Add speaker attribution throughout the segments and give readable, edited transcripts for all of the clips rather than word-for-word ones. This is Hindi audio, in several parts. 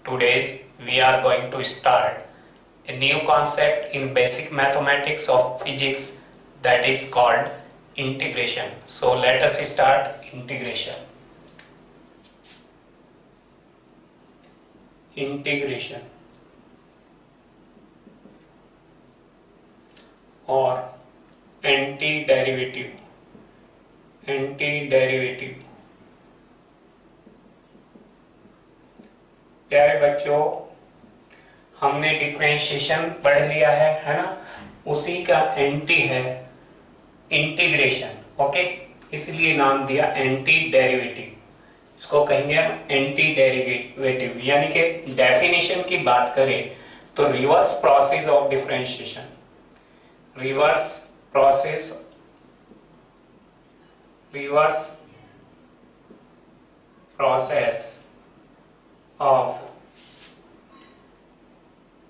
Speaker 1: Today's we are going to start a new concept in basic mathematics of physics that is called integration. So let us start integration. Integration or antiderivative. प्यारे बच्चों, हमने डिफरेंशिएशन पढ़ लिया है ना। उसी का एंटी है इंटीग्रेशन। ओके, इसलिए नाम दिया एंटी डेरिवेटिव। इसको कहेंगे हम एंटी डेरिवेटिव। यानी कि डेफिनेशन की बात करें तो reverse process of differentiation, reverse process of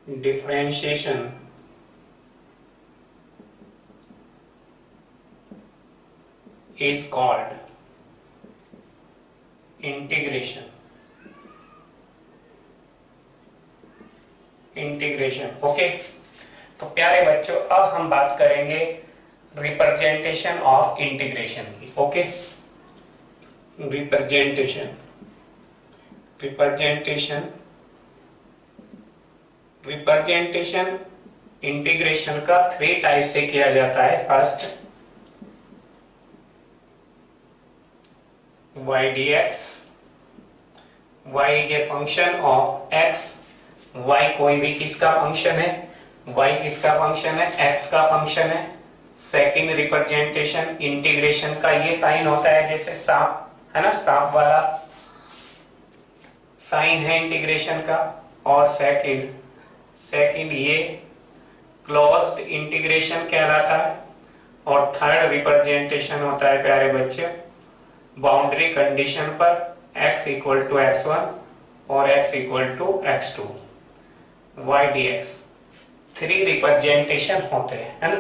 Speaker 1: differentiation is called integration. Okay, तो प्यारे बच्चों अब हम बात करेंगे रिप्रेजेंटेशन ऑफ इंटीग्रेशन की। ओके, रिप्रेजेंटेशन इंटीग्रेशन का 3 टाइप से किया जाता है। First y dx, y is a function of x। y कोई भी किसका फंक्शन है, y किसका फंक्शन है, x का फंक्शन है। सेकंड रिप्रेजेंटेशन इंटीग्रेशन का ये साइन होता है जैसे सांप है ना, सांप वाला साइन है इंटीग्रेशन का। और सेकंड ये क्लोज्ड इंटीग्रेशन कहलाता है। और थर्ड रिप्रेजेंटेशन होता है प्यारे बच्चे बाउंड्री कंडीशन पर x इक्वल टू x1 और x equal to x2, y dx। 3 representation होते हैं है ना।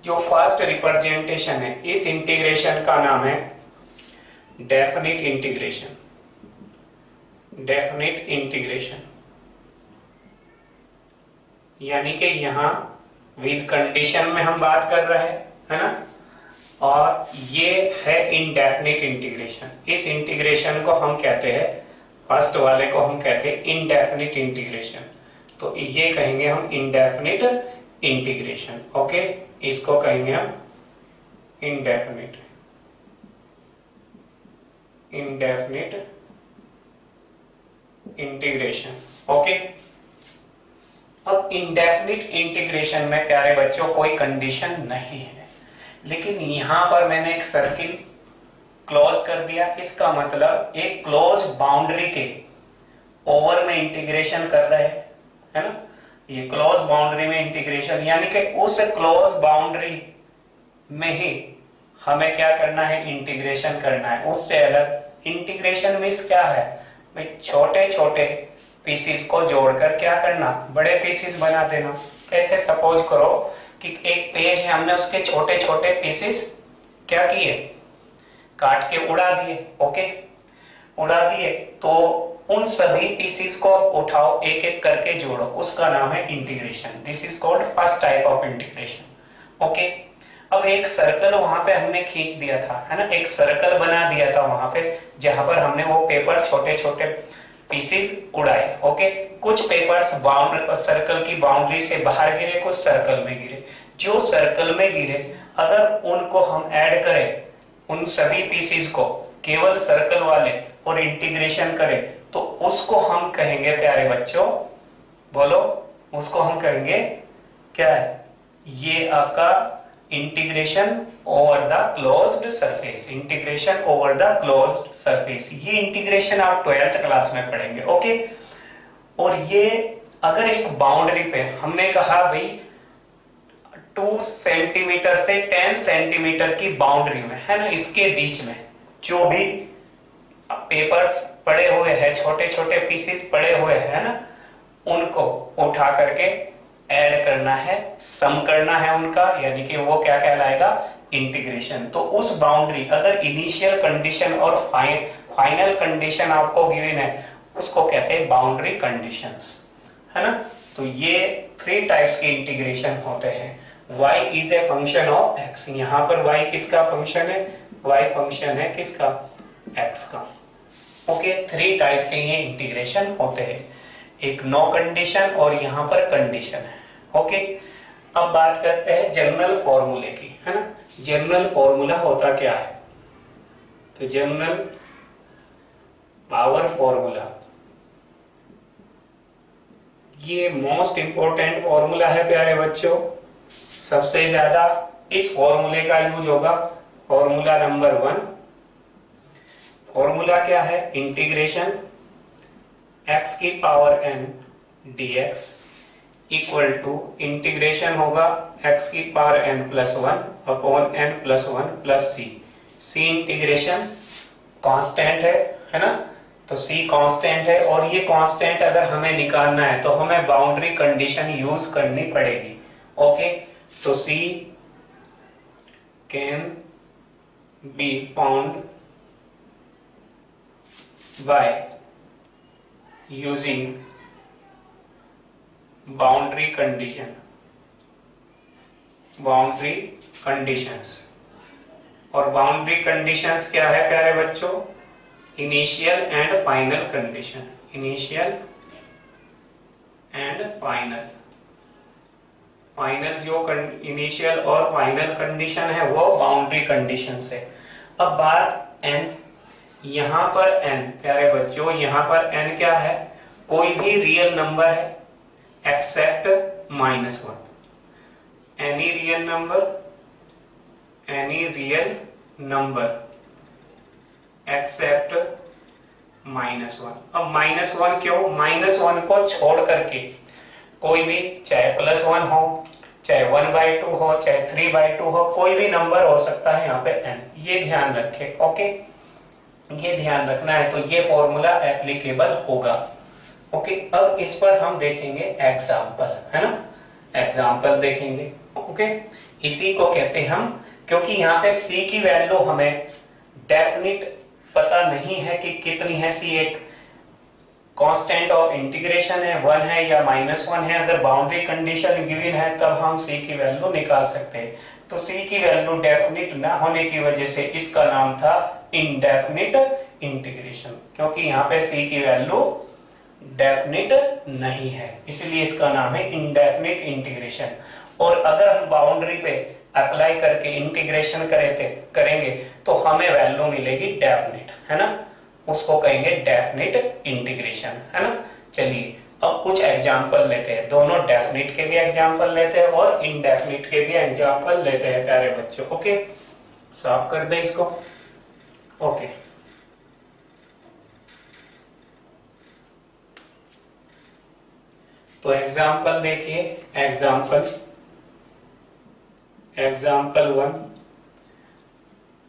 Speaker 1: जो फर्स्ट रिप्रेजेंटेशन है इस इंटीग्रेशन का नाम है डेफिनिट इंटीग्रेशन। यानी कि यहां विद कंडीशन में हम बात कर रहे हैं है ना। और ये है इनडेफिनिट इंटीग्रेशन। इस इंटीग्रेशन को हम कहते हैं, फर्स्ट वाले को हम कहते हैं इनडेफिनिट इंटीग्रेशन। तो ये कहेंगे हम इनडेफिनिट इंटीग्रेशन। ओके, इसको कहेंगे हम इनडेफिनिट इंटीग्रेशन। ओके, अब इंडेफिनिट इंटीग्रेशन में प्यारे बच्चों कोई कंडीशन नहीं है, लेकिन यहां पर मैंने एक सर्किल क्लोज कर दिया। इसका मतलब एक क्लोज बाउंड्री के ओवर में इंटीग्रेशन कर रहे हैं है ना। ये क्लोज बाउंड्री में इंटीग्रेशन, यानी कि उस क्लोज बाउंड्री में ही हमें क्या करना है, इंटीग्रेशन करना है। उससे अलग इंटीग्रेशन मींस क्या है भाई, छोटे छोटे पीसीस को जोड़कर क्या करना, बड़े पीसीस बना देना। ऐसे सपोज करो कि एक पेज है, हमने उसके छोटे छोटे पीसीस क्या किए, काट के उड़ा दिए। ओके, उड़ा दिए तो उन सभी पीसीस को उठाओ, एक एक करके जोड़ो, उसका नाम है integration. This is called first type of integration. Okay, अब एक सर्कल वहां पे हमने खींच दिया था है ना, एक सर्कल बना दिया था वहां पे, जहां पर हमने वो पेपर छोटे छोटे पीसेस उड़ाए। ओके, कुछ पेपर्स सर्कल की बाउंड्री से बाहर गिरे, कुछ सर्कल में गिरे। जो सर्कल में गिरे अगर उनको हम ऐड करें, उन सभी पीसेस को केवल सर्कल वाले और इंटीग्रेशन करें, तो उसको हम कहेंगे प्यारे बच्चों, बोलो, उसको हम कहेंगे क्या है, ये आपका integration over the closed surface. Integration over the closed surface, ये इंटीग्रेशन आप 12th क्लास में पढ़ेंगे। ओके, और ये अगर एक बाउंड्री पे हमने कहा भाई 2 सेंटीमीटर से 10 सेंटीमीटर की बाउंड्री में है ना, इसके बीच में जो भी पेपर्स पड़े हुए हैं, छोटे छोटे पीसेस पड़े हुए हैं ना, उनको उठा करके ऐड करना है, सम करना है उनका, यानी कि वो क्या कहलाएगा, इंटीग्रेशन। तो उस बाउंड्री, अगर इनिशियल कंडीशन और फाइनल कंडीशन आपको गिवन है, उसको कहते हैं बाउंड्री कंडीशंस, है ना। तो ये 3 टाइप्स के इंटीग्रेशन होते हैं। y is a function of x, यहाँ पर y किसका फंक्शन है, y फंक्शन है किसका, x का। ओके, 3 टाइप के ये इंटीग्रेशन होते हैं, एक नो कंडीशन और यहाँ पर कंडीशन है। ओके, अब बात करते हैं जनरल फॉर्मूले की, है ना। जनरल फॉर्मूला होता क्या है, तो जनरल पावर फॉर्मूला ये मोस्ट इंपॉर्टेंट फॉर्मूला है प्यारे बच्चों। सबसे ज्यादा इस फॉर्मूले का यूज होगा, फॉर्मूला नंबर 1। फॉर्मूला क्या है, इंटीग्रेशन x की power n dx equal to integration होगा x की power n plus 1 upon n plus 1 plus c integration constant है ना। तो c कांस्टेंट है, और ये कांस्टेंट अगर हमें निकालना है तो हमें बाउंड्री कंडीशन यूज करनी पड़ेगी। ओके, तो c can be found by using boundary conditions. और बाउंड्री कंडीशंस क्या है प्यारे बच्चों, initial and final condition, initial and final जो इनिशियल और फाइनल कंडीशन है वो बाउंड्री कंडीशन है। अब बात n, यहां पर n प्यारे बच्चों, यहां पर n क्या है, कोई भी रियल नंबर है except -1, any real number except -1। अब -1 क्यों, -1 को छोड़ करके कोई भी, चाहे +1 हो, चाहे 1/2 हो, चाहे 3/2 हो, कोई भी नंबर हो सकता है यहाँ पे n, ये ध्यान रखें। ओके, ये ध्यान रखना है, तो ये फॉर्मूला एप्लीकेबल होगा। ओके, अब इस पर हम देखेंगे एग्जाम्पल, है ना, एग्जाम्पल देखेंगे। ओके, इसी को कहते हैं हम, क्योंकि यहाँ पे c की वैल्यू हमें डेफिनिट पता नहीं है कि कितनी है, c एक कांस्टेंट ऑफ इंटीग्रेशन है, 1 है या -1 है। अगर बाउंड्री कंडीशन गिवन है तब हम c की वैल्यू निकाल सकते हैं। तो c की वैल्यू डेफिनिट ना होने की वजह से इसका नाम था इनडेफिनिट इंटीग्रेशन, क्योंकि यहाँ पे c की वैल्यू डेफिनिट नहीं है, इसलिए इसका नाम है इनडेफिनिट इंटीग्रेशन। और अगर हम बाउंड्री पे अप्लाई करके इंटीग्रेशन करेंगे तो हमें वैल्यू मिलेगी डेफिनिट, है ना, उसको कहेंगे डेफिनिट इंटीग्रेशन, है ना। चलिए अब कुछ एग्जांपल लेते हैं, दोनों डेफिनिट के भी एग्जांपल लेते हैं और इनडेफिनिट के भी एग्जांपल लेते हैं प्यारे बच्चों। ओके, साफ कर दे इसको। ओके, तो एग्जांपल देखिए, एग्जांपल 1।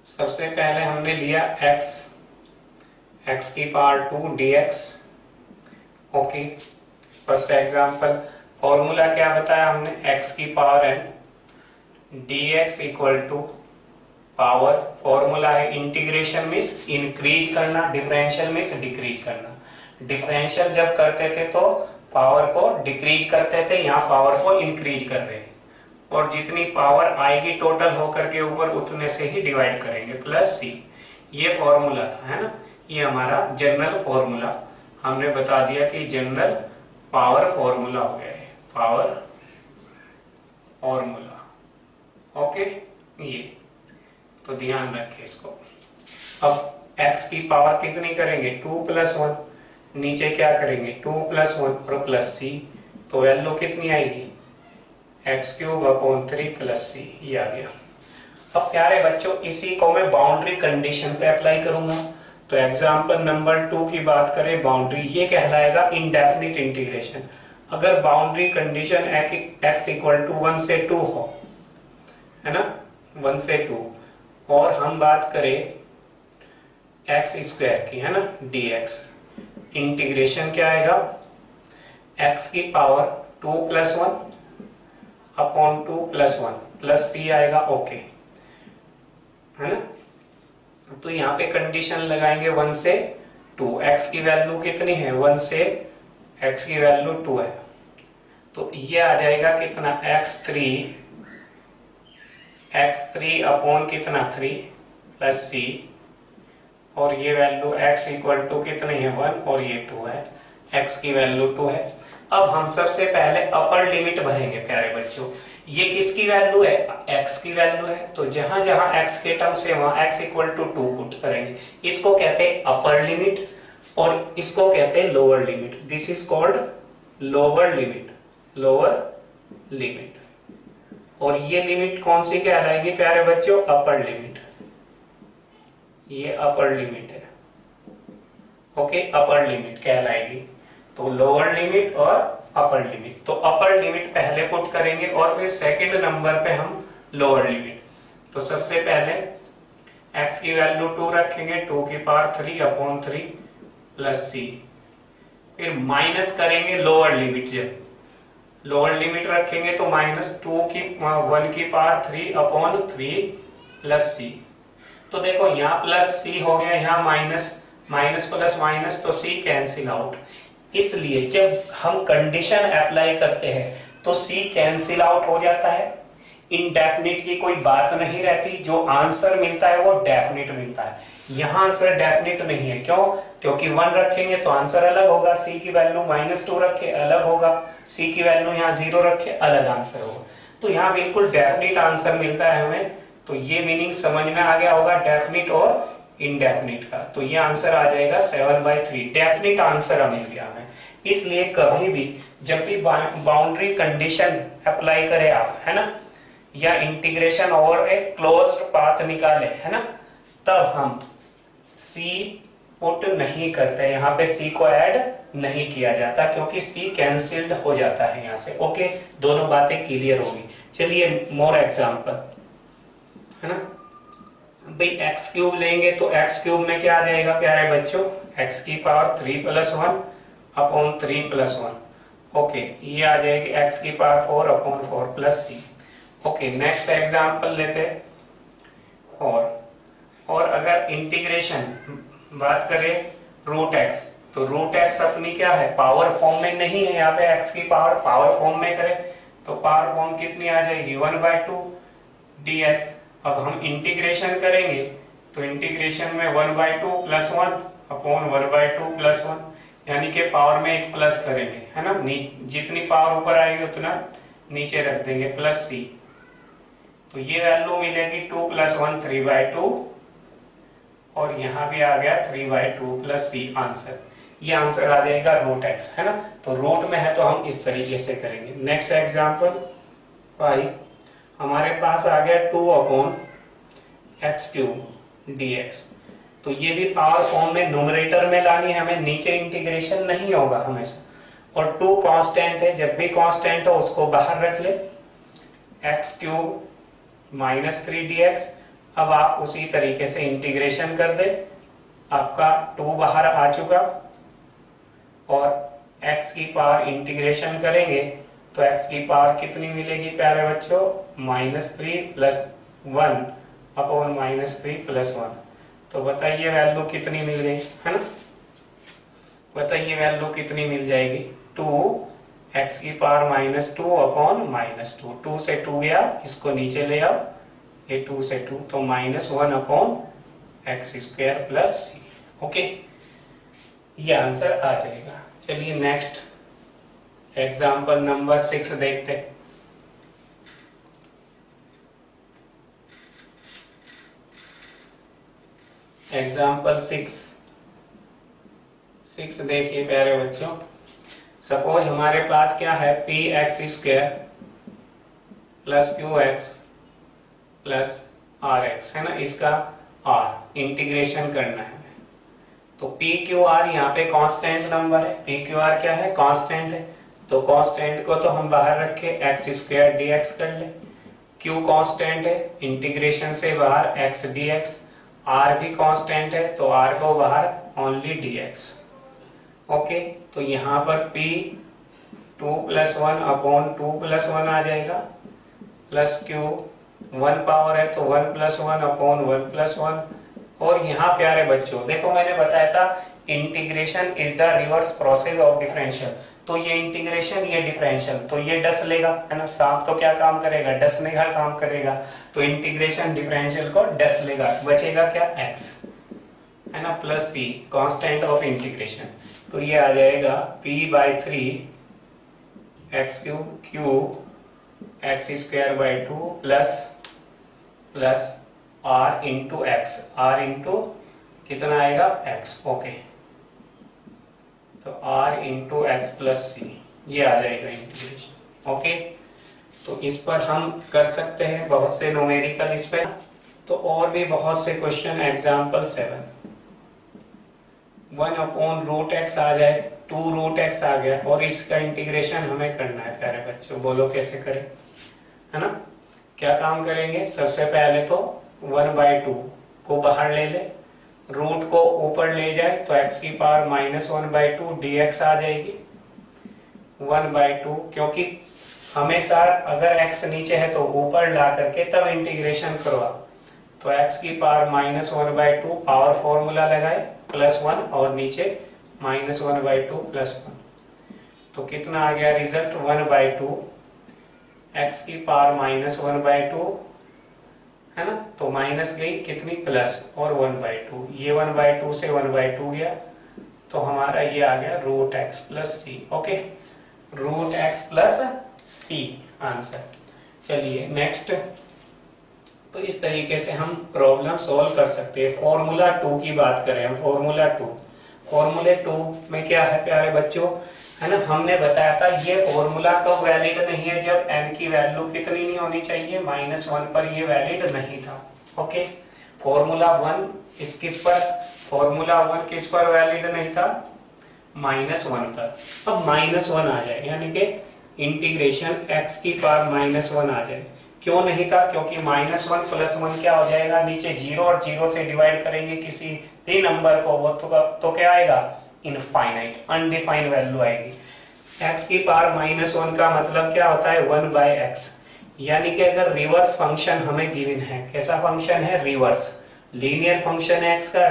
Speaker 1: सबसे पहले हमने लिया x की power 2 dx। Okay, first example, formula क्या बताया हमने, x की power n dx equal to power, formula है इंटीग्रेशन मींस इंक्रीज करना, डिफरेंशियल मींस डिक्रीज करना। डिफरेंशियल जब करते थे तो पावर को डिक्रीज करते थे, यहाँ पावर को इंक्रीज कर रहे हैं, और जितनी पावर आएगी टोटल होकर के ऊपर उतने से ही डिवाइड करेंगे, प्लस c। ये फॉर्मूला था, है ना, ये हमारा जनरल फॉर्मूला। हमने बता दिया कि जनरल पावर फॉर्मूला हो गया है, पावर फॉर्मूला। ओके, ये तो ध्यान रखें इसको। अब x की पावर कितनी करेंगे, 2 + 1, नीचे क्या करेंगे 2 + 1 और प्लस c, तो वैल्यू कितनी आएगी x³ / 3 + c, ये आ गया। अब प्यारे बच्चों इसी को मैं बाउंड्री कंडीशन पे अप्लाई करूंगा। तो एग्जांपल नंबर 2 की बात करें, बाउंड्री ये कहलाएगा इनडेफिनिट इंटीग्रेशन। अगर बाउंड्री कंडीशन x = 1 से 2 हो, है ना, 1 से 2, और हम बात करें x² की, है ना, dx, इंटीग्रेशन क्या आएगा, x की पावर 2 + 1 अपॉन 2 + 1 प्लस c आएगा। ओके, है ना, तो यहाँ पे कंडीशन लगाएंगे 1 से 2, x की वैल्यू कितनी है 1 से x की वैल्यू 2 है, तो ये आ जाएगा कितना x3 अपॉन कितना 3 प्लस c, और ये वैल्यू x इक्वल टू कितनी है 1 और ये 2 है, x की वैल्यू 2 है। अब हम सबसे पहले अपर लिमिट भरेंगे प्यारे बच्चों। ये किसकी वैल्यू है x की वैल्यू है, तो जहां जहां x के टर्म से वहां x इक्वल टू 2 पुट करेंगे। इसको कहते हैं अपर लिमिट और इसको कहते हैं lower limit. This is called lower limit. और ये लिमिट कौन सी कहलाएगी प्यारे बच्चों, अपर लिमिट। ये अपर लिमिट है, ओके, अपर लिमिट कहलाएगी। तो लोअर लिमिट और अपर लिमिट, तो अपर लिमिट पहले पुट करेंगे और फिर सेकंड नंबर पे हम लोअर लिमिट। तो सबसे पहले x की वैल्यू 2 रखेंगे, 2 की पावर 3 अपॉन 3 प्लस c, फिर माइनस करेंगे लोअर लिमिट। जब लोअर लिमिट रखेंगे तो माइनस 1 की पावर 3 अपॉन 3 प्लस c। तो देखो यहाँ प्लस c हो गया, यहाँ माइनस प्लस माइनस, तो c कैंसिल आउट। इसलिए जब हम कंडीशन अप्लाई करते हैं तो c कैंसिल आउट हो जाता है, इनडेफिनिट की कोई बात नहीं रहती, जो आंसर मिलता है वो डेफिनिट मिलता है। यहाँ आंसर डेफिनिट नहीं है, क्यों? क्योंकि 1 रखेंगे तो आंसर अलग होगा, c की वैल्यू -2 रखे अलग होगा, c की वैल्यू यहाँ 0 रखे अलग आंसर होगा। तो यहाँ बिल्कुल डेफिनिट आंसर मिलता है हमें। तो ये मीनिंग समझ में आ गया होगा डेफिनिट और इनडेफिनिट का। तो ये आंसर आ जाएगा 7/3, डेफिनिट आंसर मिल गया हमें। इसलिए कभी भी जब भी बाउंड्री कंडीशन अप्लाई करें आप, है ना, या integration over a closed path निकाले, है ना, तब हम c पुट नहीं करते, यहाँ पे c को ऐड नहीं किया जाता, क्योंकि c कैंसिल्ड हो जाता है यहाँ से। ओके, दोनों बातें क्लियर होगी। चलिए मोर एग्जांपल, है ना भाई, एक्स क्यूब लेंगे तो एक्स क्यूब में क्या आ जाएगा प्यारे बच्चों, x की पावर 3 + 1 अपॉन 3 + 1। ओके, ये आ जाएगी x की power 4 upon 4 plus c। Okay, next example लेते हैं। और अगर इंटीग्रेशन बात करें रूट x, तो रूट x अपनी क्या है, पावर फॉर्म में नहीं है, यहाँ पे x की पावर फॉर्म में करें तो पावर फॉर्म कितनी आ जाएगी 1/2 dx। अब हम इंटीग्रेशन करेंगे तो इंटीग्रेशन में 1/2 + 1 अपॉन 1/2 + 1, यानी कि पावर में एक प्लस करेंगे, है ना, जितनी पावर ऊपर आएगी उतना नीचे रख देंगे प्लस c। तो ये वैल्यू मिलेगी 2 + 1 3/2, और यहाँ भी आ गया 3/2 प्लस c आंसर। ये आंसर आ जाएगा रूट x, है ना। तो रूट में है तो हम इस तरीके से करेंगे। नेक्स्ट एग्जांपल 5, हमारे पास आ गया 2/x³ dx। तो ये भी पावर फॉर्म में न्यूमरेटर में लानी है हमें, नीचे इंटीग्रेशन नहीं होगा हमेशा। और 2 कांस्टेंट है, जब भी कांस्टेंट हो उसको बाहर रख ले, x³ -3 dx। अब आप उसी तरीके से इंटीग्रेशन कर दे, आपका 2 बाहर आ चुका, और x की पावर इंटीग्रेशन करेंगे तो x की पावर कितनी मिलेगी प्यारे बच्चों, -3 + 1 अपॉन -3 + 1। तो बताइए वैल्यू कितनी मिल गई, है ना, बताइए वैल्यू कितनी मिल जाएगी, 2x की पावर -2 अपॉन -2, 2 से 2 गया, इसको नीचे ले आओ, ये 2 से 2, तो -1 अपॉन x² + c। ओके, ये आंसर आ जाएगा। चलिए नेक्स्ट एग्जाम्पल नंबर 6 देखते हैं। एग्जाम्पल 6 देखिए प्यारे बच्चों। सपोज हमारे पास क्या है, px² + qx + rx, है ना, इसका r इंटीग्रेशन करना है। तो pqr यहाँ पे कांस्टेंट नंबर है, pqr क्या है, कांस्टेंट है, तो कांस्टेंट को तो हम बाहर रखे x² dx कर ले। q कांस्टेंट है, इंटीग्रेशन से बाहर x dx। r भी कांस्टेंट है, तो r को बाहर ओनली dx। ओके, तो यहाँ पर p 2 + 1 अपॉन 2 + 1 आ जाएगा, प्लस q 1 पावर है तो 1 + 1 अपॉन 1 + 1, और यहाँ प्यारे बच्चों देखो मैंने बताया था integration is the reverse process of differential, तो ये इंटीग्रेशन ये डिफरेंशियल, तो ये डस लेगा, है ना, सांप तो क्या काम करेगा, डसने का काम करेगा, तो इंटीग्रेशन डिफरेंशियल को डस लेगा, बचेगा क्या x, है ना, plus c constant of integration, तो ये आ जाएगा p/3 x cube x square by 2 plus r into x, r into कितना आएगा x, ओके, तो r इंटू एक्स प्लस सी, ये आ जाएगा इंटीग्रेशन, ओके। तो इस पर हम कर सकते हैं बहुत से न्यूमेरिकल इस पे, तो और भी बहुत से क्वेश्चन, एग्जाम्पल 7, 1/√x आ जाए, 2√x आ गया, और इसका इंटीग्रेशन हमें करना है प्यारे बच्चों, बोलो कैसे करें, है ना, क्या काम करेंगे, सबसे पहले तो 1/2 को बाहर ले ले, रूट को ऊपर ले जाए तो x की पावर -1/2 dx आ जाएगी, 1/2, क्योंकि हमेशा अगर x नीचे है तो ऊपर ला करके तब इंटीग्रेशन करवा, तो x की पावर -1/2 पावर फॉर्मूला लगाए +1 और नीचे -1/2 +1, तो कितना आ गया रिजल्ट 1/2, x की पावर -1/2, है ना, तो माइनस गई कितनी प्लस और 1/2, ये 1/2 से 1/2 गया, तो हमारा ये आ गया √x plus C, okay, √x plus C answer. चलिए नेक्स्ट, तो इस तरीके से हम प्रॉब्लम सॉल्व कर सकते हैं। फॉर्मूला 2 की बात करें हम, फॉर्मूला 2, फॉर्मूले 2 में क्या है प्यारे बच्चों, है ना, हमने बताया था ये फॉर्मूला कब वैलिड नहीं है, जब n की वैल्यू कितनी नहीं होनी चाहिए, -1 पर ये वैलिड नहीं था, ओके। फॉर्मूला 1 किस पर, फॉर्मूला 1 किस पर वैलिड नहीं था, -1 पर, अब -1 आ जाए, यानी कि इंटीग्रेशन x की पावर -1 आ जाए, क्यों नहीं था, क्योंकि -1 + 1 क्या हो जाएगा, नीचे 0 और 0 से डिवाइड करेंगे किसी भी नंबर को, वो तो क्या आएगा, इनफाइनाइट, अनडिफाइंड वैल्यू आएगी। x की पावर -1 का मतलब क्या होता है, 1/x, यानी कि अगर रिवर्स फंक्शन हमें गिवन है, कैसा फंक्शन है, रिवर्स, लीनियर फंक्शन है x का,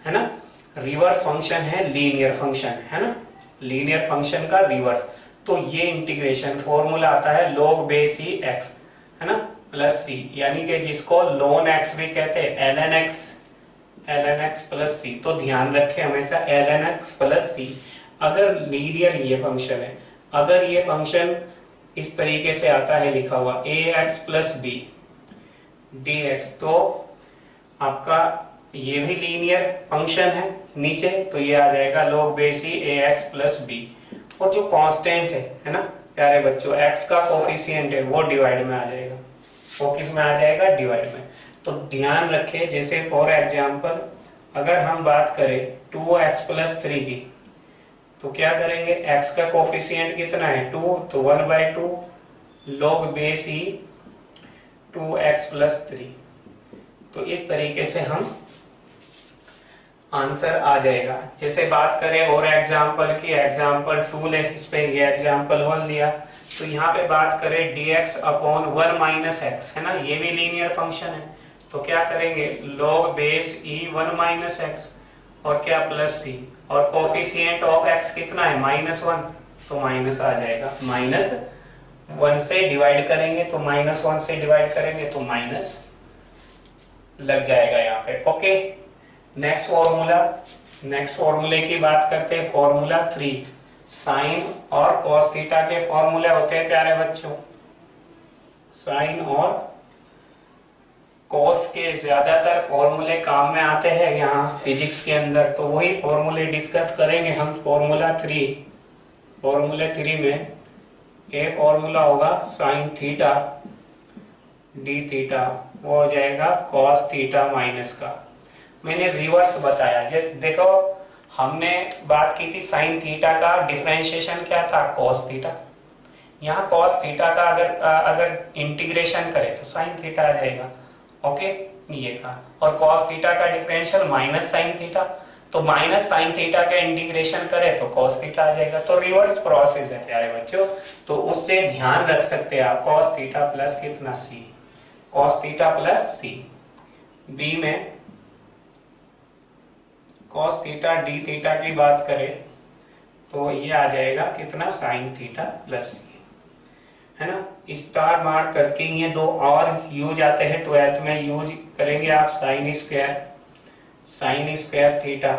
Speaker 1: है ना, रिवर्स फंक्शन है, लीनियर फंक्शन है ना, लीनियर फंक्शन का रिवर्स, तो ये इंटीग्रेशन फॉर्मूला आता है log बेस ही x, है ना, प्लस c, यानी कि जिसको ln x भी कहते हैं, ln x प्लस सी, तो ध्यान रखें हमेशा ln x प्लस सी, अगर लीनियर ये फंक्शन है, अगर ये फंक्शन इस तरीके से आता है लिखा हुआ ax प्लस बी dx, तो आपका ये भी लीनियर फंक्शन है नीचे, तो ये आ जाएगा log बेस ही ax प्लस बी, और जो कांस्टेंट है ना प्यारे बच्चों, x का कोफिशिएंट है वो डिवाइड में आ जाएगा, वो किस में आ जाएगा, डिवाइड में। तो ध्यान रखें, जैसे फॉर एग्जांपल अगर हम बात करें 2x प्लस 3 की, तो क्या करेंगे, x का कोफिशिएंट कितना है 2, तो 1/2 log बेस ही 2x प्लस 3, तो इस तरीके से हम आंसर आ जाएगा। जैसे बात करें और एग्जांपल की, एग्जांपल 2 ले, इस पे ये एग्जांपल 1 लिया, तो यहाँ पे बात करें dx/1 - x, है ना, ये भी लीनियर फंक्शन है, तो क्या करेंगे, log बेस e 1 - x और क्या प्लस c, और कोफिशिएंट ऑफ x कितना है -1, तो माइनस आ जाएगा, -1 से डिवाइड करेंगे तो -1 से डिवाइड करेंगे तो माइनस लग जाएगा यहाँ पे, ओके। नेक्स्ट फॉर्मूला, नेक्स्ट फॉर्मूले की बात करते हैं, फॉर्मूला 3, साइन और कॉस थीटा के फॉर्मूले होते हैं प्यारे बच्चों, साइन और कॉस के ज्यादातर फॉर्मूले काम में आते हैं यहाँ फिजिक्स के अंदर, तो वही फॉर्मूले डिस्कस करेंगे हम। फॉर्मूला 3, फॉर्मूले 3 में ए फॉर्मूला होगा साइन थीटा डी थीटा, वो हो जाएगा कॉस थीटा माइनस का, मैंने रिवर्स बताया। ये देखो हमने बात की थी साइन थीटा का डिफरेंशिएशन क्या था, कॉस थीटा, यहाँ कॉस थीटा का अगर इंटीग्रेशन करें तो साइन थीटा आ जाएगा, ओके, ये था, और कॉस थीटा का डिफरेंशियल माइनस साइन थीटा, तो माइनस साइन थीटा का इंटीग्रेशन करें तो कॉस थीटा आ जाएगा, तो रिवर्स प्रोसेस है प्यारे बच्चों, तो उससे ध्यान रख सकते हैं आप, कॉस थीटा प्लस कितना सी, कॉस थीटा प्लस सी। बी में कॉस थीटा डी थीटा की बात करें तो ये आ जाएगा कितना, साइन थीटा प्लस सी, है ना। स्टार मार्क करके ये दो और यूज आते हैं 12th में, यूज करेंगे आप साइन स्क्वायर थीटा,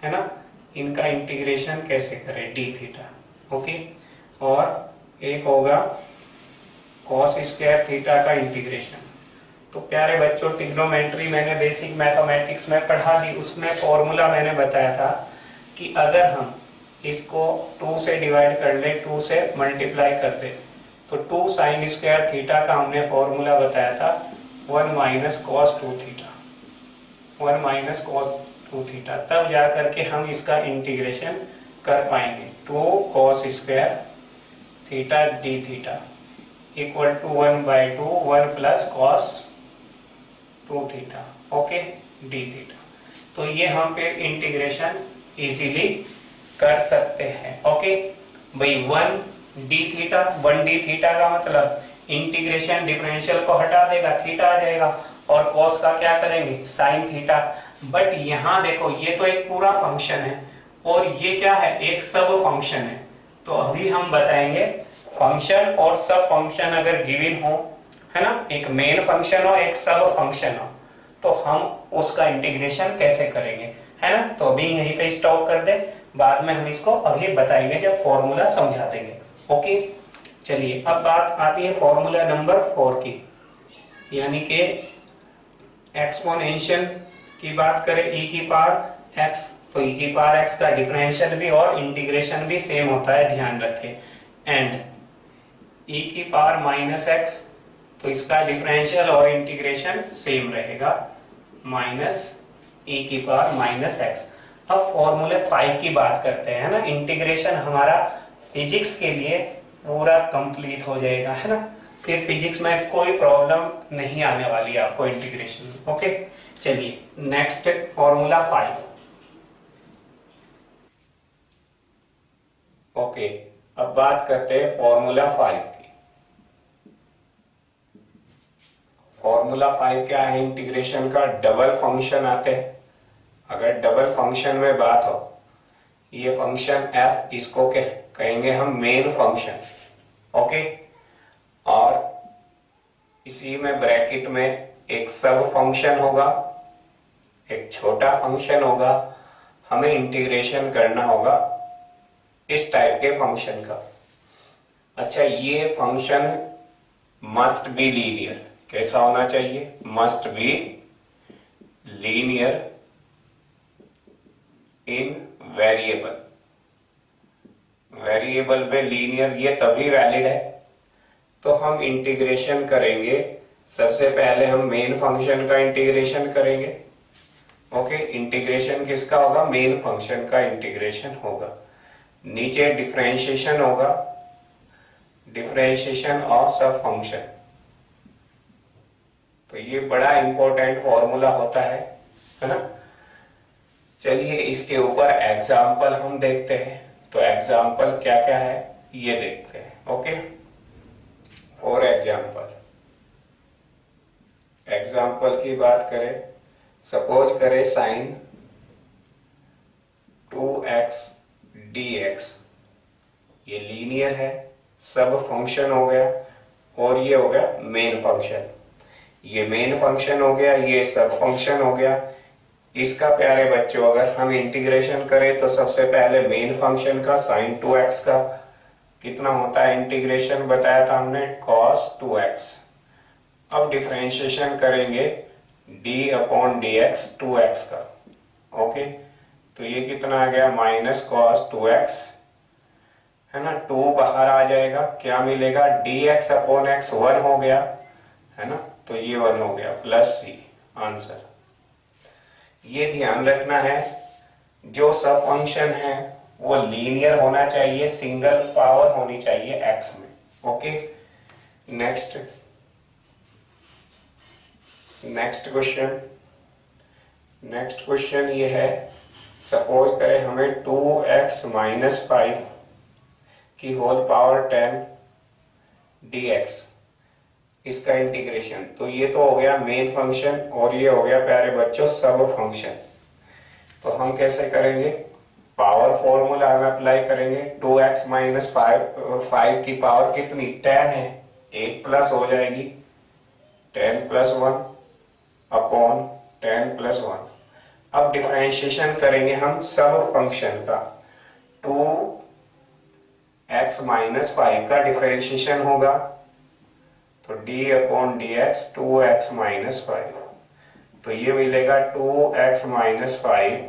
Speaker 1: है ना। इनका इंटीग्रेशन कैसे करें, डी थीटा, ओके। और एक होगा कॉस स्क्वायर थीटा का इंटीग्रेशन। तो प्यारे बच्चों, ट्रिग्नोमेट्री मैंने बेसिक मैथमेटिक्स में पढ़ा दी, उसमें फॉर्मूला मैंने बताया था कि अगर हम इसको 2 से डिवाइड कर ले, 2 से मल्टीप्लाई कर दे, तो 2 साइन स्क्वायर थीटा का हमने फॉर्मूला बताया था 1 minus cos 2 theta, 1 minus cos 2 theta. तब जा करके हम इसका इंटीग्रेशन कर पाएंगे। 2 cos square theta D theta equal to 1/2 1 plus cos 2 theta, okay, D theta. तो ये हम पे इंटीग्रेशन इजीली कर सकते हैं, ओके भाई। 1 डी थीटा, 1 डी थीटा का मतलब इंटीग्रेशन डिफरेंशियल को हटा देगा, थीटा आ जाएगा, और कॉस का क्या करेंगे, साइन थीटा। बट यहाँ देखो, ये तो एक पूरा फंक्शन है और ये क्या है, एक सब फंक्शन है। तो अभी हम बताएंगे फंक्शन और सब फंक्शन अगर गिवन हो, है ना, एक मेन फंक्शन हो एक सब फंक्शन हो, तो हम उसका इंटीग्रेशन कैसे करेंगे, है ना। तो अभी यहीं पे स्टॉप कर दे, बाद में हम इसको अभी बताएंगे जब फॉर्मूला समझा देंगे, ओके। चलिए अब बात आती है फॉर्मूला नंबर 4 की, यानी कि एक्सपोनेंशियल की बात करें e की पावर x, तो e की पावर x का डिफरेंशियल भी और इंटीग्रेशन भी सेम होता है, ध्यान रखें। एंड e की पावर माइनस x, तो इसका डिफरेंशियल और इंटीग्रेशन सेम रहेगा, माइनस e की पावर माइनस x। अब फॉर्मूले 5 की बात करते हैं, ना। इंटीग्रेशन हमारा फिजिक्स के लिए पूरा कंप्लीट हो जाएगा, है ना। फिर फिजिक्स में कोई प्रॉब्लम नहीं आने वाली है आपको इंटीग्रेशन में, ओके। चलिए नेक्स्ट फॉर्मूला 5, ओके। अब बात करते हैं फॉर्मूला 5 की। फॉर्मूला 5 क्या है, इंटीग्रेशन का डबल फंक्शन आते हैं। अगर डबल फंक्शन में बात हो, ये फंक्शन f, इसको कहेंगे हम मेन फंक्शन, ओके। और इसी में ब्रैकेट में एक सब फंक्शन होगा, एक छोटा फंक्शन होगा, हमें इंटीग्रेशन करना होगा इस टाइप के फंक्शन का। अच्छा, ये फंक्शन मस्ट बी लीनियर, कैसा होना चाहिए, must be linear in variable. Variable पे लीनियर ये तभी वैलिड है, तो हम इंटीग्रेशन करेंगे। सबसे पहले हम मेन फंक्शन का इंटीग्रेशन करेंगे, ओके। इंटीग्रेशन किसका होगा, मेन फंक्शन का इंटीग्रेशन होगा। नीचे डिफरेंशिएशन होगा, डिफरेंशिएशन ऑफ सब फंक्शन। तो ये बड़ा इंपॉर्टेंट फॉर्मूला होता है ना। चलिए इसके ऊपर एग्जाम्पल हम देखते हैं। तो एग्जाम्पल क्या क्या है ये देखते हैं, ओके। और एग्जाम्पल की बात करें, सपोज करें साइन 2x dx, ये लीनियर है, सब फंक्शन हो गया, और ये हो गया मेन फंक्शन। ये मेन फंक्शन हो गया, ये सब फंक्शन हो गया। इसका प्यारे बच्चों अगर हम इंटीग्रेशन करें तो सबसे पहले मेन फंक्शन का sin 2x का कितना होता है इंटीग्रेशन, बताया था हमने cos 2x। अब डिफरेंशिएशन करेंगे d/dx 2x का, ओके। तो ये कितना आ गया, माइनस cos 2x, है ना। 2 बाहर आ जाएगा, क्या मिलेगा, dx/x 1 हो गया, है ना। तो ये 1 हो गया, प्लस c आंसर। ये ध्यान रखना है, जो सब फंक्शन है वो लीनियर होना चाहिए, सिंगल पावर होनी चाहिए x में, ओके। नेक्स्ट क्वेश्चन ये है, सपोज करें हमें 2x माइनस 5 की होल पावर 10 dx, इसका इंटीग्रेशन। तो ये तो हो गया मेन फंक्शन और ये हो गया प्यारे बच्चों सब फंक्शन। तो हम कैसे करेंगे, पावर फॉर्मूला हम अप्लाई करेंगे। 2x माइनस 5 की पावर कितनी 10 है, 8 प्लस हो जाएगी 10 प्लस 1 अपॉन 10 प्लस 1। अब डिफरेंशिएशन करेंगे हम सब फंक्शन का। 2x माइनस 5 का डिफरेंशिएशन होगा तो d upon D x 2x minus 5, तो ये मिलेगा 2x माइनस 5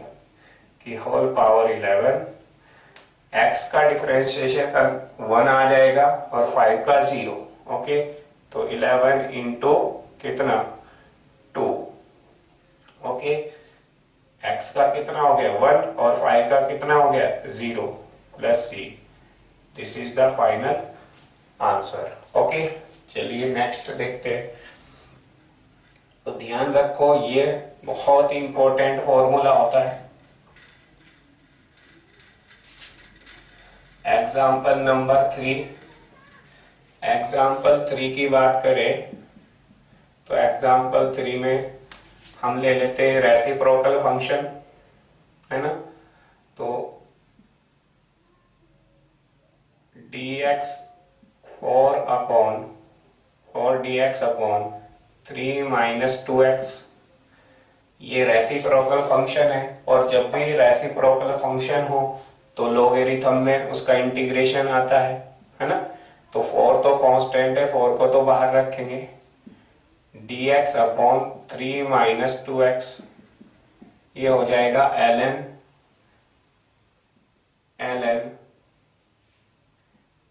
Speaker 1: की होल पावर 11। x का डिफरेंशिएशन 1 आ जाएगा और 5 का 0। ओके, तो 11 इंटू कितना 2। ओके, x का कितना हो गया 1 और 5 का कितना हो गया 0 plus c। This is the final answer. Okay, चलिए नेक्स्ट देखते हैं। तो ध्यान रखो ये बहुत ही इंपॉर्टेंट फॉर्मूला होता है। एग्जाम्पल नंबर 3, एग्जाम्पल 3 की बात करें तो एग्जाम्पल 3 में हम ले लेते हैं रेसिप्रोकल फंक्शन, है ना। तो dx 4 dx upon 3 minus 2x, ये रेसिप्रोकल फंक्शन है। और जब भी रेसिप्रोकल फंक्शन हो तो लोगरिथम में उसका इंटीग्रेशन आता है ना। तो 4 तो कांस्टेंट है, 4 को तो बाहर रखेंगे। dx अपॉन 3 माइनस 2x, ये हो जाएगा ln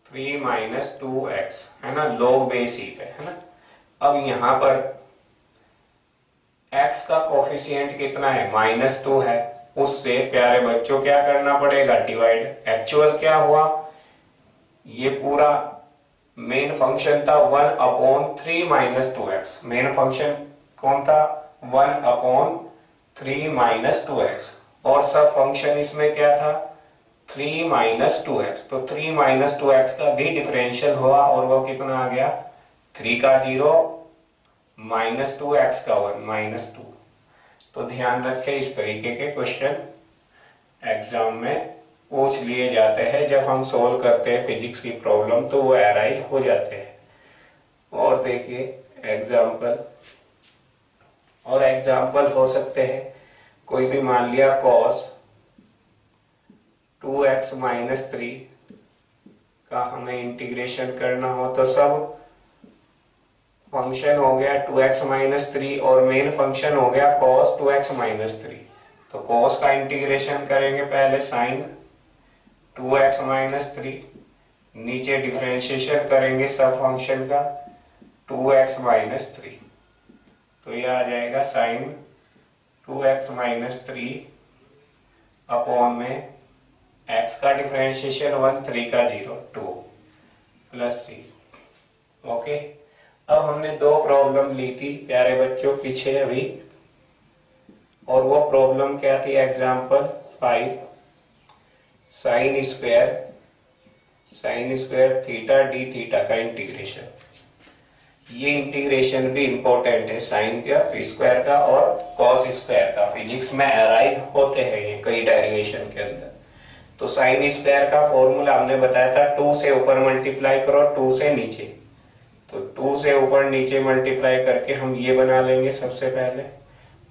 Speaker 1: 3 माइनस 2x, है ना, log बेस ई पे, है ना। अब यहां पर x का कोफिशिएंट कितना है -2 है, उससे प्यारे बच्चों क्या करना पड़ेगा डिवाइड। एक्चुअल क्या हुआ, ये पूरा मेन फंक्शन था 1 upon 3 minus 2x। Main function कौन था 1 अपॉन 3 माइनस 2x, और सब फंक्शन इसमें क्या था 3 माइनस 2x। तो 3 माइनस 2x का भी डिफरेंशियल हुआ और वो कितना आ गया 3 का 0 माइनस 2x का 1 -2। तो ध्यान रखें इस तरीके के क्वेश्चन एग्जाम में पूछ लिए जाते हैं। जब हम सोल्व करते हैं फिजिक्स की प्रॉब्लम तो वो अराइज हो जाते हैं। और देखिए एग्जाम्पल, और एग्जाम्पल हो सकते हैं कोई भी, मान लिया cos 2x माइनस 3 का हमें इंटीग्रेशन करना हो तो सब फंक्शन हो गया 2x माइनस 3 और मेन फंक्शन हो गया cos 2x माइनस 3। तो cos का इंटीग्रेशन करेंगे पहले sin 2x माइनस 3, नीचे डिफरेंशिएशन करेंगे सब फंक्शन का 2x माइनस 3, तो ये आ जाएगा sin 2x माइनस 3 अपॉन में x का डिफरेंशिएशन 1, 3 का 0 2 प्लस c। ओके, अब हमने दो प्रॉब्लम ली थी प्यारे बच्चों पीछे अभी, और वो प्रॉब्लम क्या थी example 5, sine square theta D theta का इंटीग्रेशन। ये इंटीग्रेशन भी इंपॉर्टेंट है, साइन का, स्क्वायर का और कॉस स्क्वायर का। फिजिक्स में अराइज होते हैं ये कई डेरिवेशन के अंदर। तो साइन स्क्वायर का फॉर्मूला हमने बताया था 2 से ऊपर मल्टीप्लाई करो 2 से नीचे, तो 2 से ऊपर नीचे मल्टीप्लाई करके हम ये बना लेंगे सबसे पहले।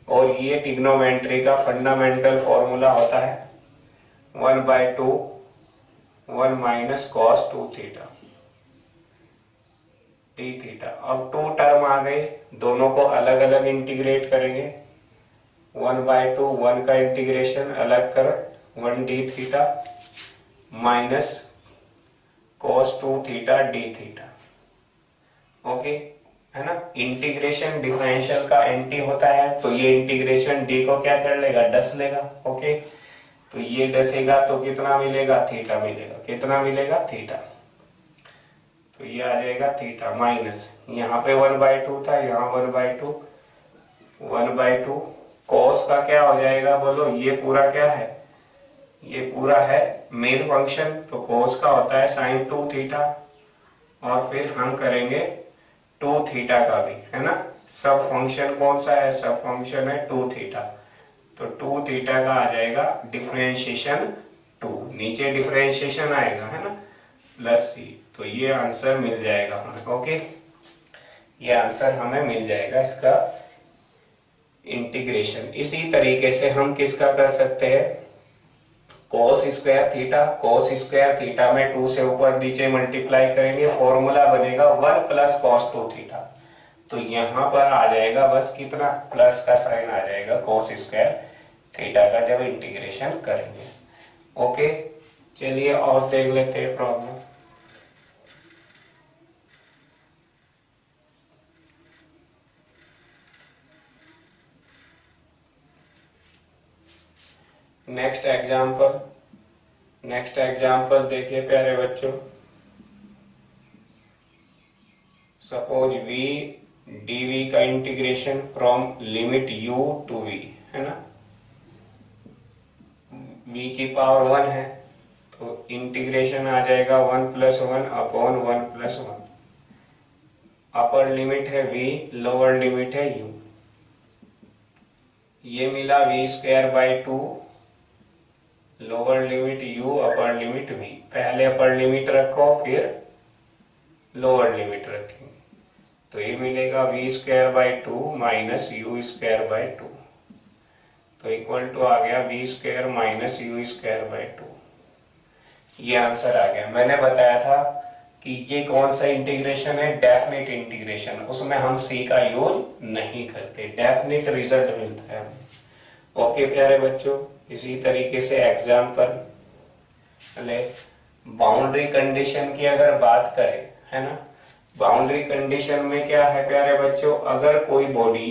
Speaker 1: और ये ट्रिग्नोमेट्री का फंडामेंटल फॉर्मूला होता है 1/2 1 minus cos 2 theta D theta. अब 2 टर्म आ गए, दोनों को अलग अलग इंटीग्रेट करेंगे। 1/2 1 का इंटीग्रेशन अलग कर 1 D theta minus cos 2 theta D theta. Okay, है ना। इंटीग्रेशन डिफरेंशियल का एंटी होता है, तो ये इंटीग्रेशन डी को क्या कर लेगा डस लेगा। ओके, तो ये डसेगा तो कितना मिलेगा थीटा मिलेगा, कितना मिलेगा थीटा। तो ये आ जाएगा थीटा माइनस, यहाँ पे 1/2 था, यहाँ 1/2 1/2 कॉस का क्या हो जाएगा बोलो, ये पूरा क्या है, ये पूरा है मेन फंक्शन, तो कॉस का होता है साइन 2 थीटा, और फिर हम करेंगे 2 थीटा का भी, है ना। सब फंक्शन कौन सा है, सब फंक्शन है 2 थीटा, तो 2 थीटा का आ जाएगा डिफरेंशिएशन 2, नीचे डिफरेंशिएशन आएगा है ना प्लस सी, तो ये आंसर मिल जाएगा हमें। ओके, ये आंसर हमें मिल जाएगा इसका इंटीग्रेशन। इसी तरीके से हम किसका कर सकते हैं, cos square theta, cos square theta में 2 से ऊपर नीचे मल्टीप्लाई करेंगे, फॉर्मूला बनेगा 1 प्लस cos 2 थीटा। तो यहां पर आ जाएगा बस कितना, प्लस का साइन आ जाएगा cos स्क्वायर थीटा का जब इंटीग्रेशन करेंगे। ओके, चलिए और देख लेते हैं प्रॉब्लम। नेक्स्ट एग्जाम्पल देखिए प्यारे बच्चों। सपोज v dv का integration from limit u to v है ना, v की पावर 1 है तो इंटीग्रेशन आ जाएगा 1 plus 1 upon 1 plus 1। Upper limit है v, लोअर लिमिट है u। ये मिला v square by 2, lower limit u, upper limit v। पहले अपर लिमिट रखो फिर लोअर लिमिट रखेंगे, तो ये मिलेगा v square by 2 minus you square by 2, तो इक्वल टू आ गया v square minus you square by 2। ये आंसर आ गया। मैंने बताया था कि ये कौन सा इंटीग्रेशन है, डेफिनेट इंटीग्रेशन, उसमें हम c का यूज नहीं करते, डेफिनेट रिजल्ट मिलता है हमें। ओके प्यारे बच्चों, इसी तरीके से एग्जाम्पल बाउंड्री कंडीशन की अगर बात करें है ना, बाउंड्री कंडीशन में क्या है प्यारे बच्चों, अगर कोई बॉडी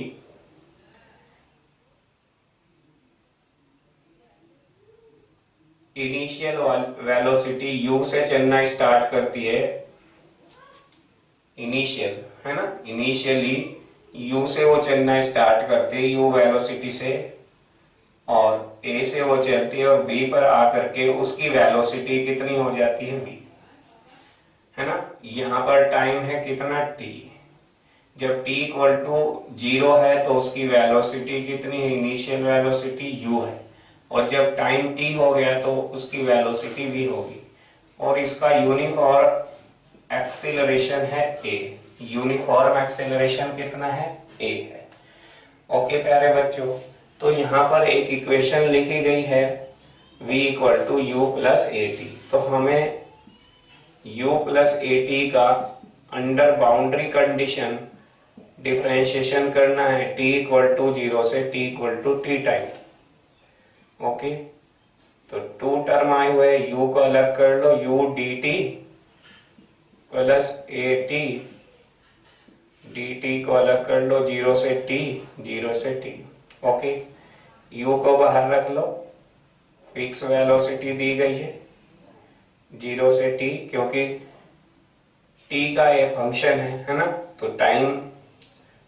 Speaker 1: इनिशियल वेलोसिटी u से चलना स्टार्ट करती है, इनिशियल है ना, इनिशियली u से वो चलना स्टार्ट करते हैं u वेलोसिटी से, और a से वो चलती है और b पर आकर के उसकी वेलोसिटी कितनी हो जाती है v, है ना। यहाँ पर टाइम है कितना t, जब t इक्वल टू 0 है तो उसकी वेलोसिटी कितनी है, इनिशियल वेलोसिटी u है, और जब टाइम t हो गया तो उसकी वेलोसिटी v होगी, और इसका यूनिफॉर्म एक्सीलरेशन है a, यूनिफॉर्म एक्सीलरेशन कितना है a है। ओके प्यारे बच्चों, तो यहाँ पर एक इक्वेशन लिखी गई है v equal to U plus A T, तो हमें u प्लस ए टी का अंडर बाउंड्री कंडीशन डिफरेंशिएशन करना है t इक्वल टू 0 से t equal to T time. Okay, तो 2 टर्म आए हुए, u को अलग कर लो, u dt plus A T dt को अलग कर लो 0 से t, 0 से t। ओके, u को बाहर रख लो, फिक्स वेलोसिटी दी गई है 0 से t, क्योंकि t का ये फंक्शन है ना, तो टाइम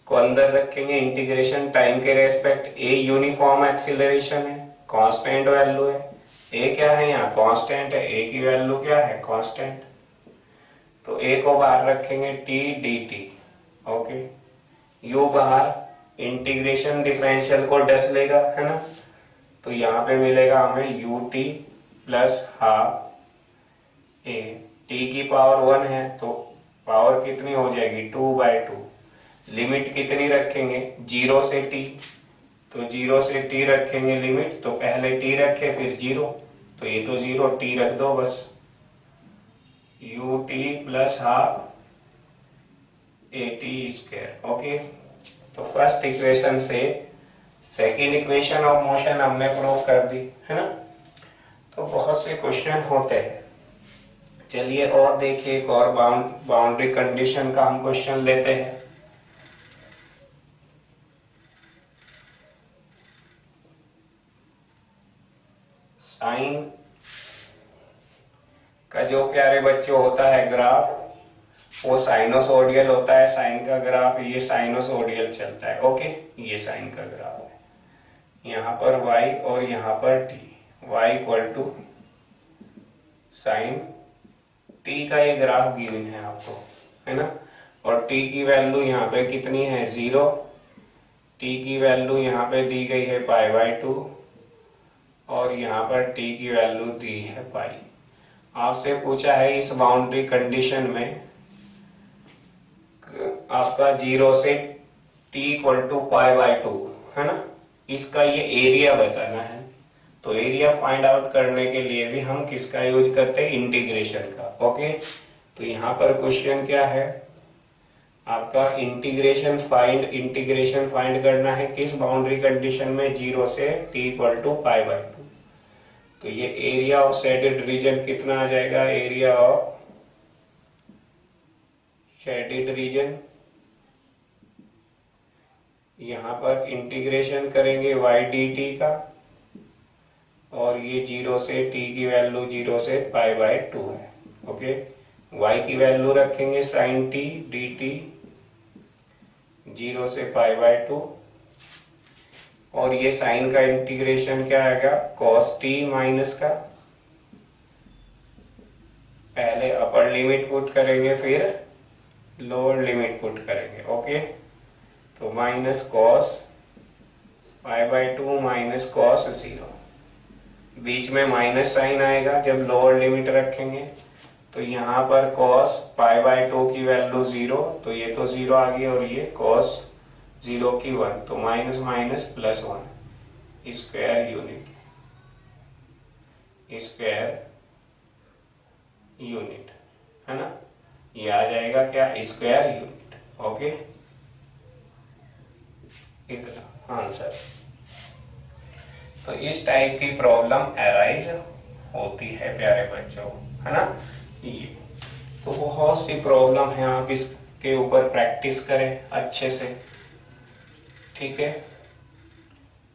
Speaker 1: को अंदर रखेंगे, इंटीग्रेशन टाइम के रेस्पेक्ट, a यूनिफॉर्म एक्सीलरेशन है, कांस्टेंट वैल्यू है, a क्या है यहाँ कांस्टेंट है, a की वैल्यू क्या है कांस्टेंट, तो a को बाहर रखेंगे t dt। ओके, u बाहर, इंटीग्रेशन डिफरेंशियल को डस लेगा है ना, तो यहाँ पे मिलेगा हमें u t plus half a, t की पावर 1 है तो पावर कितनी हो जाएगी 2/2, लिमिट कितनी रखेंगे 0 से t, तो 0 से t रखेंगे लिमिट, तो पहले t रखे फिर 0, तो ये तो 0 t रख दो बस, ut plus half A T square. Okay, तो फर्स्ट इक्वेशन से सेकेंड इक्वेशन ऑफ मोशन हमने प्रूव कर दी है ना। तो बहुत से क्वेश्चन होते हैं, चलिए और देखिए एक और बाउंड्री कंडीशन का हम क्वेश्चन लेते हैं। साइन का जो प्यारे बच्चों होता है ग्राफ, वो साइनोसोडियल होता है, साइन का ग्राफ ये साइनोसोडियल चलता है। ओके, ये साइन का ग्राफ है, यहाँ पर y और यहाँ पर t, y equal to sine t का ये ग्राफ गिवन है आपको है ना, और t की वैल्यू यहाँ पे कितनी है 0, टी की वैल्यू यहाँ पे दी गई है π/2 और यहाँ पर टी की वैल्यू दी है पाई। आपसे पूछा है इस बाउंड्री कंडीशन में आपका 0 से t = π/2 है ना, इसका ये एरिया बताना है। तो एरिया फाइंड आउट करने के लिए भी हम किसका यूज करते हैं, इंटीग्रेशन का। ओके, तो यहाँ पर क्वेश्चन क्या है आपका, इंटीग्रेशन फाइंड करना है किस बाउंड्री कंडीशन में, 0 से t = π/2। तो ये एरिया ऑफ शेडेड रीजन कितना आ जाएगा, एरिया ऑफ शेडेड रीजन, यहाँ पर इंटीग्रेशन करेंगे y dt का, और ये 0 से t की वैल्यू 0 से π/2 है। ओके, y की वैल्यू रखेंगे sin t dt 0 से π/2, और ये साइन का इंटीग्रेशन क्या आएगा, cos t माइनस का, पहले अपर लिमिट पुट करेंगे फिर लोअर लिमिट पुट करेंगे। ओके, तो माइनस cos π/2 माइनस cos 0, बीच में माइनस साइन आएगा जब लोअर लिमिट रखेंगे। तो यहाँ पर cos π/2 की वैल्यू 0, तो ये तो 0 आ गई, और ये cos 0 की 1, तो minus minus plus 1 square unit है ना, ये आ जाएगा क्या, स्क्वायर यूनिट। ओके, इतना आंसर। तो इस टाइप की प्रॉब्लम अराइज होती है प्यारे बच्चों, है ना। ये तो बहुत सी प्रॉब्लम है, आप इसके ऊपर प्रैक्टिस करें अच्छे से, ठीक है।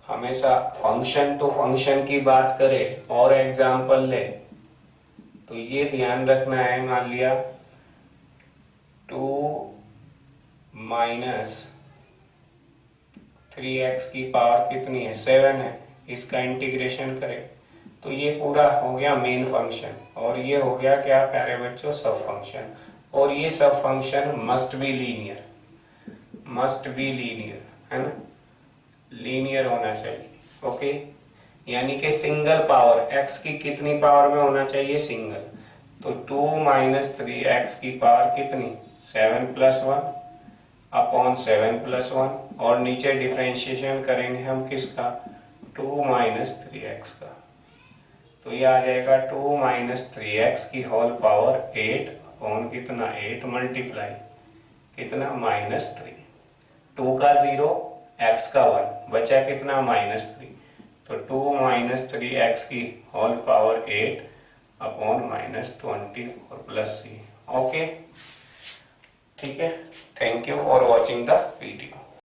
Speaker 1: हमेशा फंक्शन टू फंक्शन की बात करें और एग्जाम्पल ले, तो ये ध्यान रखना है, मान लिया 2 - 3x की पावर कितनी है, 7 है, इसका इंटीग्रेशन करें तो ये पूरा हो गया मेन फंक्शन, और ये हो गया क्या प्यारे बच्चों, सब फंक्शन। और ये सब फंक्शन मस्ट बी लीनियर है ना, लीनियर होना चाहिए। ओके, यानी कि सिंगल पावर, x की कितनी पावर में होना चाहिए, सिंगल। तो 2 - 3x की पावर कितनी, 7 + 1 अपॉन 7 + 1, और नीचे डिफरेंशिएशन करेंगे हम किसका, 2 - 3x का। तो ये आ जाएगा 2 - 3x की होल पावर 8 अपॉन कितना, 8 मल्टीप्लाई कितना, -3, 2 का 0, x का 1, बचा कितना, -3। तो 2 - 3x की whole power 8 upon -24 + c। Okay, ठीक है। Thank you for watching the video.